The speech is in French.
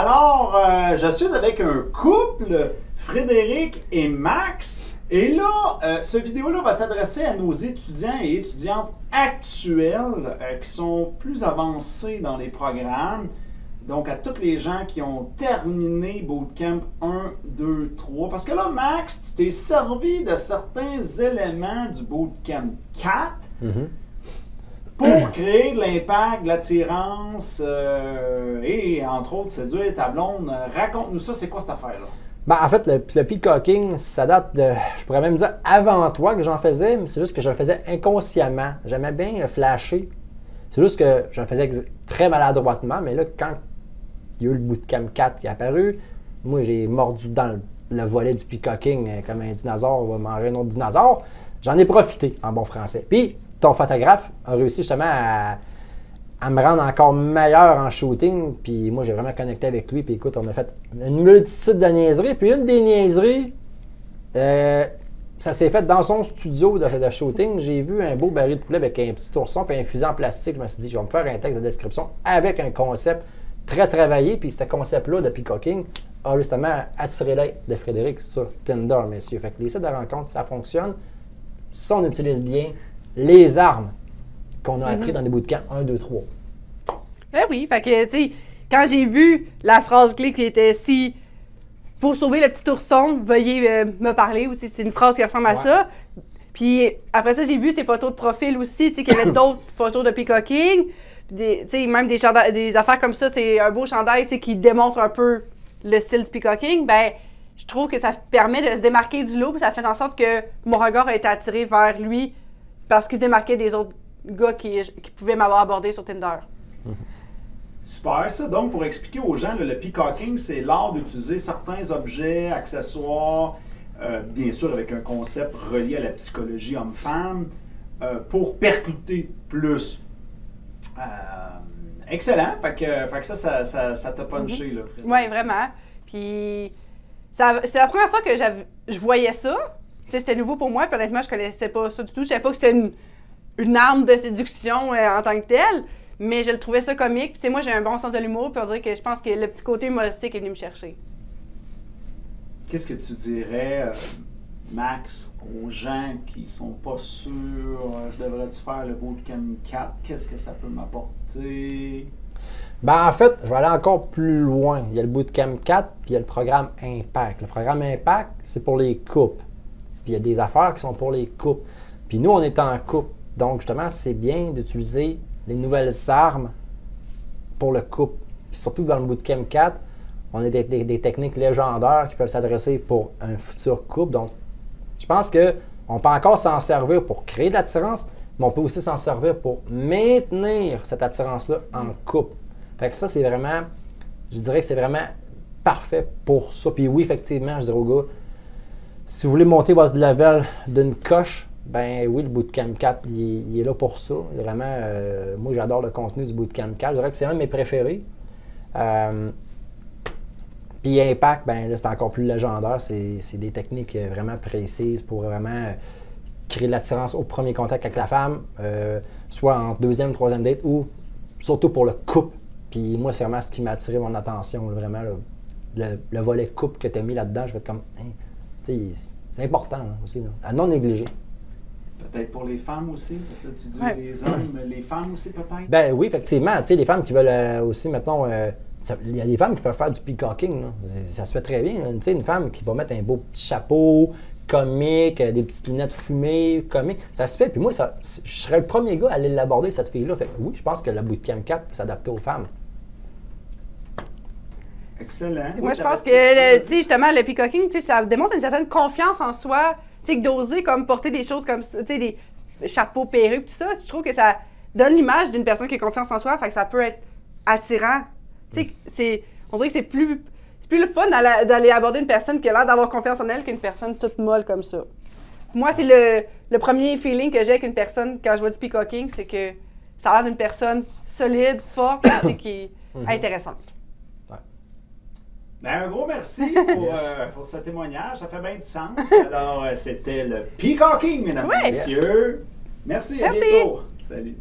Alors, je suis avec un couple, Frédéric et Max. Et là, ce vidéo-là va s'adresser à nos étudiants et étudiantes actuels qui sont plus avancés dans les programmes. Donc, à tous les gens qui ont terminé Bootcamp 1, 2, 3. Parce que là, Max, tu t'es servi de certains éléments du Bootcamp 4 pour créer de l'impact, de l'attirance et, entre autres, séduire ta blonde. Raconte-nous ça, c'est quoi cette affaire-là? Ben, en fait, le peacocking, ça date de, je pourrais même dire avant toi que j'en faisais, mais c'est juste que je le faisais inconsciemment. J'aimais bien flasher. C'est juste que je le faisais très maladroitement, mais là, quand il y a eu le Bootcamp 4 qui est apparu, moi, j'ai mordu dans le volet du peacocking comme un dinosaure va manger un autre dinosaure. J'en ai profité, en bon français. Puis, ton photographe a réussi justement à me rendre encore meilleur en shooting. Puis moi, j'ai vraiment connecté avec lui. Puis écoute, on a fait une multitude de niaiseries. Puis une des niaiseries, ça s'est fait dans son studio de shooting. J'ai vu un beau baril de poulet avec un petit ourson puis un fusil en plastique. Je me suis dit, je vais me faire un texte de description avec un concept très travaillé. Puis ce concept-là de peacocking a justement attiré l'œil de Frédéric sur Tinder, messieurs. Fait que les sites de rencontres, ça fonctionne. Si on utilise bien les armes qu'on a appris dans les bootcamps 1, 2, 3. Ben oui, fait que, tu sais, quand j'ai vu la phrase clé qui était si pour sauver le petit ourson, veuillez me parler, ou c'est une phrase qui ressemble à ça. Puis après ça, j'ai vu ses photos de profil aussi, tu sais, qu'il y avait d'autres photos de peacocking, tu sais, même des affaires comme ça, c'est un beau chandail, tu sais, qui démontre un peu le style du peacocking. Ben, je trouve que ça permet de se démarquer du lot, puis ça fait en sorte que mon regard a été attiré vers lui parce qu'il se démarquait des autres gars qui pouvaient m'avoir abordé sur Tinder. Super ça. Donc, pour expliquer aux gens, le peacocking, c'est l'art d'utiliser certains objets, accessoires, bien sûr avec un concept relié à la psychologie homme-femme, pour percuter plus. Excellent. Fait que ça t'a punché, là, Frédéric. Oui, vraiment. Puis, c'est la première fois que je voyais ça. C'était nouveau pour moi, puis honnêtement, je connaissais pas ça du tout. Je savais pas que c'était une arme de séduction en tant que telle, mais je le trouvais ça comique. Puis, moi, j'ai un bon sens de l'humour, puis on dirait que je pense que le petit côté humoristique est venu me chercher. Qu'est-ce que tu dirais, Max, aux gens qui sont pas sûrs, je devrais-tu faire le Bootcamp 4? Qu'est-ce que ça peut m'apporter? Ben, en fait, je vais aller encore plus loin. Il y a le Bootcamp 4, puis il y a le programme Impact. Le programme Impact, c'est pour les couples. Puis il y a des affaires qui sont pour les couples. Puis nous, on est en couple. Donc, justement, c'est bien d'utiliser les nouvelles armes pour le couple. Puis surtout dans le Bootcamp 4, on a des techniques légendaires qui peuvent s'adresser pour un futur couple. Donc, je pense qu'on peut encore s'en servir pour créer de l'attirance, mais on peut aussi s'en servir pour maintenir cette attirance-là en couple. Fait que ça, c'est vraiment, je dirais que c'est vraiment parfait pour ça. Puis oui, effectivement, je dirais aux gars, si vous voulez monter votre level d'une coche, ben oui, le Bootcamp 4, il est là pour ça. Vraiment, moi, j'adore le contenu du Bootcamp 4. Je dirais que c'est un de mes préférés. Puis Impact, ben là, c'est encore plus légendaire. C'est des techniques vraiment précises pour vraiment créer de l'attirance au premier contact avec la femme, soit en deuxième, troisième date, ou surtout pour le couple. Puis moi, c'est vraiment ce qui m'a attiré mon attention, là, vraiment, là, le volet couple que tu as mis là-dedans. Je vais être comme, hein, c'est important là, aussi, là, à non négliger. Peut-être pour les femmes aussi, parce que là, tu dis les hommes, les femmes aussi peut-être? Ben oui, effectivement. Tu sais, les femmes qui veulent aussi, mettons, il y a des femmes qui peuvent faire du peacocking, là. Ça se fait très bien. Tu sais, une femme qui va mettre un beau petit chapeau comique, des petites lunettes fumées, comiques, ça se fait. Puis moi, je serais le premier gars à aller l'aborder, cette fille-là. Fait que oui, je pense que le Bootcamp 4 peut s'adapter aux femmes. Excellent. Moi, je pense que, tu sais, justement, le peacocking, tu sais, ça démontre une certaine confiance en soi. Tu sais, d'oser comme porter des choses comme ça, tu sais, des chapeaux, perruques, tout ça. Je trouve que ça donne l'image d'une personne qui a confiance en soi, fait que ça peut être attirant. Tu sais, on dirait que c'est plus le fun d'aller aborder une personne qui a l'air d'avoir confiance en elle qu'une personne toute molle comme ça. Moi, c'est le premier feeling que j'ai avec une personne quand je vois du peacocking, c'est que ça a l'air d'une personne solide, forte, qui est intéressante. Ben, un gros merci pour ce témoignage, ça fait bien du sens. Alors, c'était le peacocking, mesdames et messieurs. Merci, à bientôt. Salut.